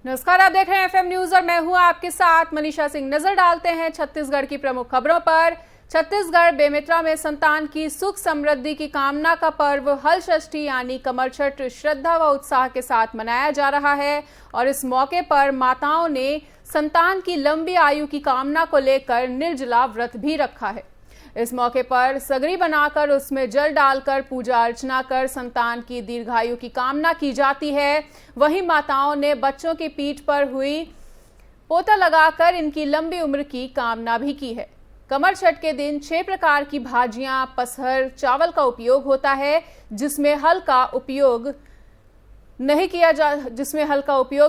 नमस्कार, आप देख रहे हैं एफएम न्यूज और मैं हूं आपके साथ मनीषा सिंह। नजर डालते हैं छत्तीसगढ़ की प्रमुख खबरों पर। छत्तीसगढ़ बेमेतरा में संतान की सुख समृद्धि की कामना का पर्व हल षष्ठी यानी कमर छठ श्रद्धा व उत्साह के साथ मनाया जा रहा है और इस मौके पर माताओं ने संतान की लंबी आयु की कामना को लेकर निर्जला व्रत भी रखा है। इस मौके पर सगरी बनाकर उसमें जल डालकर पूजा अर्चना कर संतान की दीर्घायु की कामना की जाती है। वहीं माताओं ने बच्चों की पीठ पर हुई पोता लगाकर इनकी लंबी उम्र की कामना भी की है। कमर छठ के दिन 6 प्रकार की भाजियां, पसहर, चावल का उपयोग होता है, जिसमें हल का उपयोग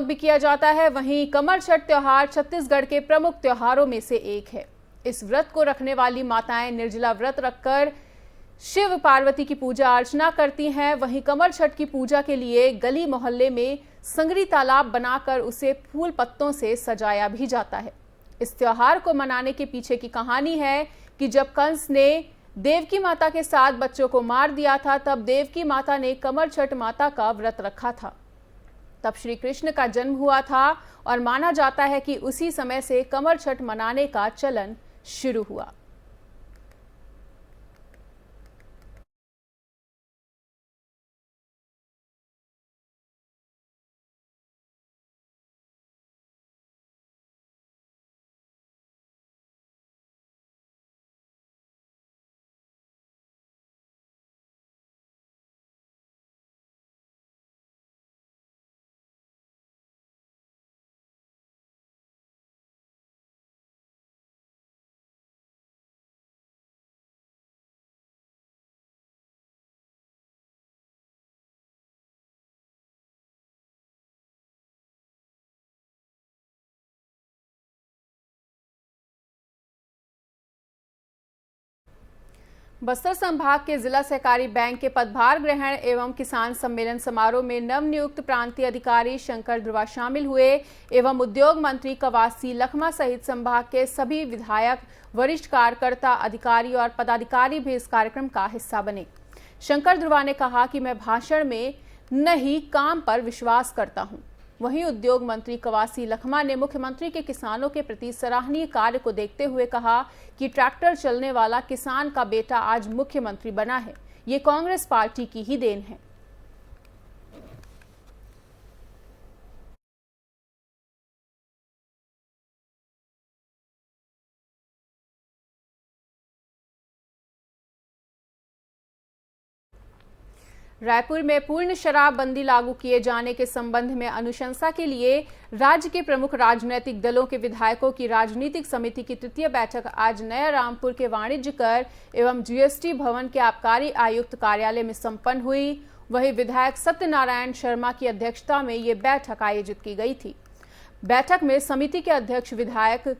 भी किया जाता है। वहीं कमर छठ त्योहार छत्तीसगढ़ के प्रमुख त्योहारों में से एक है। इस व्रत को रखने वाली माताएं निर्जला व्रत रखकर शिव पार्वती की पूजा अर्चना करती हैं। वहीं कमर छठ की पूजा के लिए गली मोहल्ले में संगरी तालाब बनाकर उसे फूल पत्तों से सजाया भी जाता है। इस त्योहार को मनाने के पीछे की कहानी है कि जब कंस ने देवकी माता के साथ बच्चों को मार दिया था, तब देवकी माता ने कमर छठ माता का व्रत रखा था। तब श्री कृष्ण का जन्म हुआ था और माना जाता है कि उसी समय से कमर छठ मनाने का चलन शुरू हुआ। बस्तर संभाग के जिला सहकारी बैंक के पदभार ग्रहण एवं किसान सम्मेलन समारोह में नवनियुक्त प्रांतीय अधिकारी शंकर ध्रुवा शामिल हुए एवं उद्योग मंत्री कवासी लखमा सहित संभाग के सभी विधायक, वरिष्ठ कार्यकर्ता, अधिकारी और पदाधिकारी भी इस कार्यक्रम का हिस्सा बने। शंकर ध्रुवा ने कहा कि मैं भाषण में नहीं, काम पर विश्वास करता हूं। वहीं उद्योग मंत्री कवासी लखमा ने मुख्यमंत्री के किसानों के प्रति सराहनीय कार्य को देखते हुए कहा कि ट्रैक्टर चलने वाला किसान का बेटा आज मुख्यमंत्री बना है, ये कांग्रेस पार्टी की ही देन है। रायपुर में पूर्ण शराबबंदी लागू किए जाने के संबंध में अनुशंसा के लिए राज्य के प्रमुख राजनीतिक दलों के विधायकों की राजनीतिक समिति की तृतीय बैठक आज नया रामपुर के वाणिज्य कर एवं जीएसटी भवन के आबकारी आयुक्त कार्यालय में संपन्न हुई। वहीं विधायक सत्यनारायण शर्मा की अध्यक्षता में ये बैठक आयोजित की गई थी। बैठक में समिति के अध्यक्ष विधायक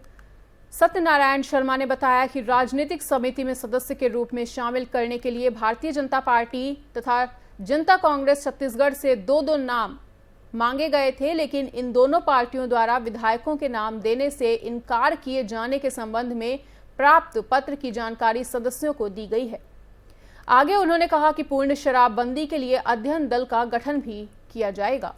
सत्यनारायण शर्मा ने बताया कि राजनीतिक समिति में सदस्य के रूप में शामिल करने के लिए भारतीय जनता पार्टी तथा जनता कांग्रेस छत्तीसगढ़ से दो नाम मांगे गए थे, लेकिन इन दोनों पार्टियों द्वारा विधायकों के नाम देने से इनकार किए जाने के संबंध में प्राप्त पत्र की जानकारी सदस्यों को दी गई है। आगे उन्होंने कहा कि पूर्ण शराबबंदी के लिए अध्ययन दल का गठन भी किया जाएगा।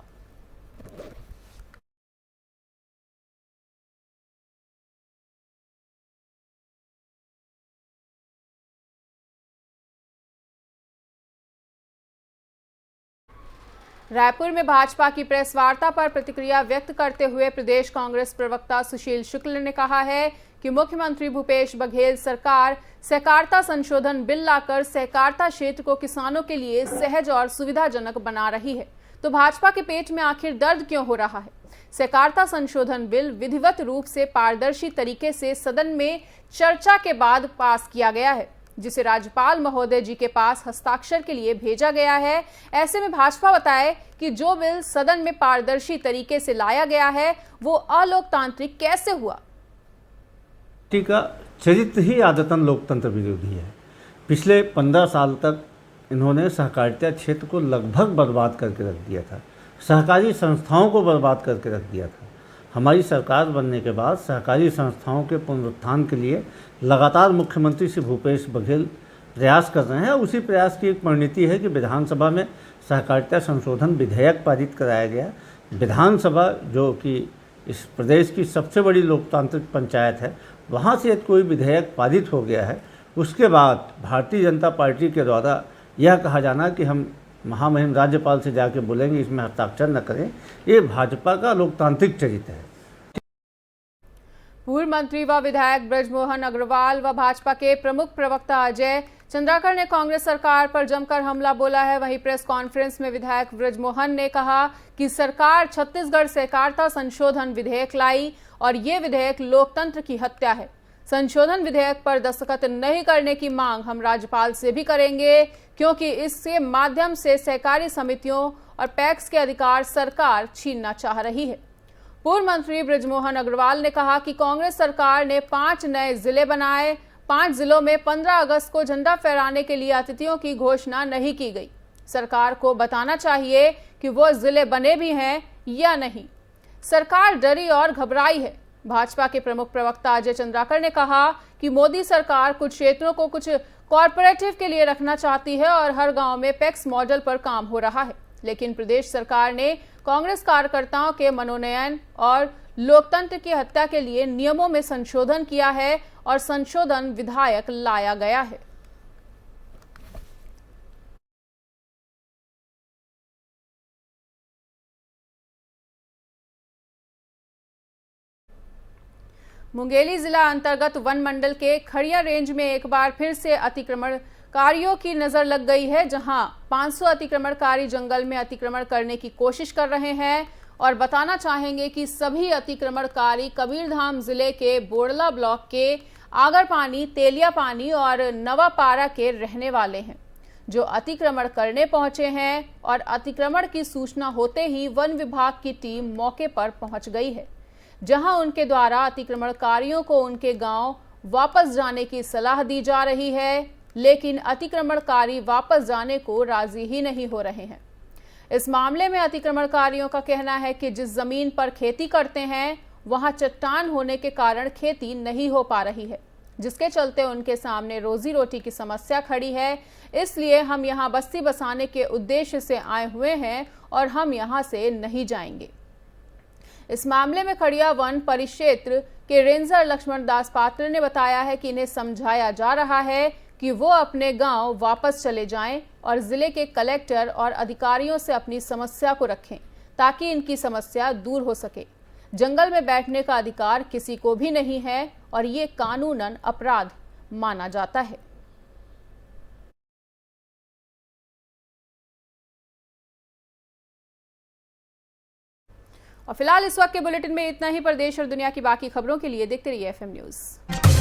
रायपुर में भाजपा की प्रेस वार्ता पर प्रतिक्रिया व्यक्त करते हुए प्रदेश कांग्रेस प्रवक्ता सुशील शुक्ल ने कहा है कि मुख्यमंत्री भूपेश बघेल सरकार सहकारिता संशोधन बिल लाकर सहकारिता क्षेत्र को किसानों के लिए सहज और सुविधाजनक बना रही है, तो भाजपा के पेट में आखिर दर्द क्यों हो रहा है। सहकारिता संशोधन बिल विधिवत रूप से पारदर्शी तरीके से सदन में चर्चा के बाद पास किया गया है, जिसे राज्यपाल महोदय जी के पास हस्ताक्षर के लिए भेजा गया है। ऐसे में भाजपा बताए कि जो बिल सदन में पारदर्शी तरीके से लाया गया है वो अलोकतांत्रिक कैसे हुआ। का चरित्र ही आदतन लोकतंत्र विरोधी है। पिछले 15 साल तक इन्होंने सहकारिता क्षेत्र को लगभग बर्बाद करके रख दिया था, सहकारी संस्थाओं को बर्बाद करके रख दिया था। हमारी सरकार बनने के बाद सहकारी संस्थाओं के पुनरुत्थान के लिए लगातार मुख्यमंत्री श्री भूपेश बघेल प्रयास कर रहे हैं। उसी प्रयास की एक परिणति है कि विधानसभा में सहकारिता संशोधन विधेयक पारित कराया गया, विधानसभा जो कि इस प्रदेश की सबसे बड़ी लोकतांत्रिक पंचायत है, वहाँ से यदि कोई विधेयक पारित हो गया है, उसके बाद भारतीय जनता पार्टी के द्वारा यह कहा जाना कि हम महामहिम राज्यपाल से जाके बोलेंगे इसमें हस्ताक्षर न करें, ये भाजपा का लोकतांत्रिक चरित्र है। पूर्व मंत्री व विधायक ब्रजमोहन अग्रवाल व भाजपा के प्रमुख प्रवक्ता अजय चंद्राकर ने कांग्रेस सरकार पर जमकर हमला बोला है। वहीं प्रेस कॉन्फ्रेंस में विधायक ब्रजमोहन ने कहा कि सरकार छत्तीसगढ़ सहकारिता संशोधन विधेयक लाई और ये विधेयक लोकतंत्र की हत्या है। संशोधन विधेयक पर दस्तखत नहीं करने की मांग हम राज्यपाल से भी करेंगे, क्योंकि इसके माध्यम से सहकारी समितियों और पैक्स के अधिकार सरकार छीनना चाह रही है। पूर्व मंत्री ब्रजमोहन अग्रवाल ने कहा कि कांग्रेस सरकार ने 5 नए जिले बनाए। 5 जिलों में 15 अगस्त को झंडा फहराने के लिए अतिथियों की घोषणा नहीं की गई। सरकार को बताना चाहिए कि वो जिले बने भी हैं या नहीं। सरकार डरी और घबराई है। भाजपा के प्रमुख प्रवक्ता अजय चंद्राकर ने कहा कि मोदी सरकार कुछ क्षेत्रों को कुछ कॉरपोरेटिव के लिए रखना चाहती है और हर गांव में पैक्स मॉडल पर काम हो रहा है, लेकिन प्रदेश सरकार ने कांग्रेस कार्यकर्ताओं के मनोनयन और लोकतंत्र की हत्या के लिए नियमों में संशोधन किया है और संशोधन विधेयक लाया गया है। मुंगेली जिला अंतर्गत वन मंडल के खड़िया रेंज में एक बार फिर से अतिक्रमणकारियों की नजर लग गई है, जहां 500 अतिक्रमणकारी जंगल में अतिक्रमण करने की कोशिश कर रहे हैं। और बताना चाहेंगे कि सभी अतिक्रमणकारी कबीरधाम जिले के बोड़ला ब्लॉक के आगरपानी, तेलियापानी और नवापारा के रहने वाले हैं, जो अतिक्रमण करने पहुंचे हैं। और अतिक्रमण की सूचना होते ही वन विभाग की टीम मौके पर पहुंच गई है, जहां उनके द्वारा अतिक्रमणकारियों को उनके गांव वापस जाने की सलाह दी जा रही है, लेकिन अतिक्रमणकारी वापस जाने को राजी ही नहीं हो रहे हैं। इस मामले में अतिक्रमणकारियों का कहना है कि जिस जमीन पर खेती करते हैं वहां चट्टान होने के कारण खेती नहीं हो पा रही है, जिसके चलते उनके सामने रोजी रोटी की समस्या खड़ी है। इसलिए हम यहां बस्ती बसाने के उद्देश्य से आए हुए हैं और हम यहां से नहीं जाएंगे। इस मामले में खड़िया वन परिक्षेत्र के रेंजर लक्ष्मण दास पात्र ने बताया है कि इन्हें समझाया जा रहा है कि वो अपने गांव वापस चले जाएं और जिले के कलेक्टर और अधिकारियों से अपनी समस्या को रखें, ताकि इनकी समस्या दूर हो सके। जंगल में बैठने का अधिकार किसी को भी नहीं है और ये कानूनन अपराध माना जाता है। और फिलहाल इस वक्त के बुलेटिन में इतना ही। प्रदेश और दुनिया की बाकी खबरों के लिए देखते रहिए FM न्यूज़।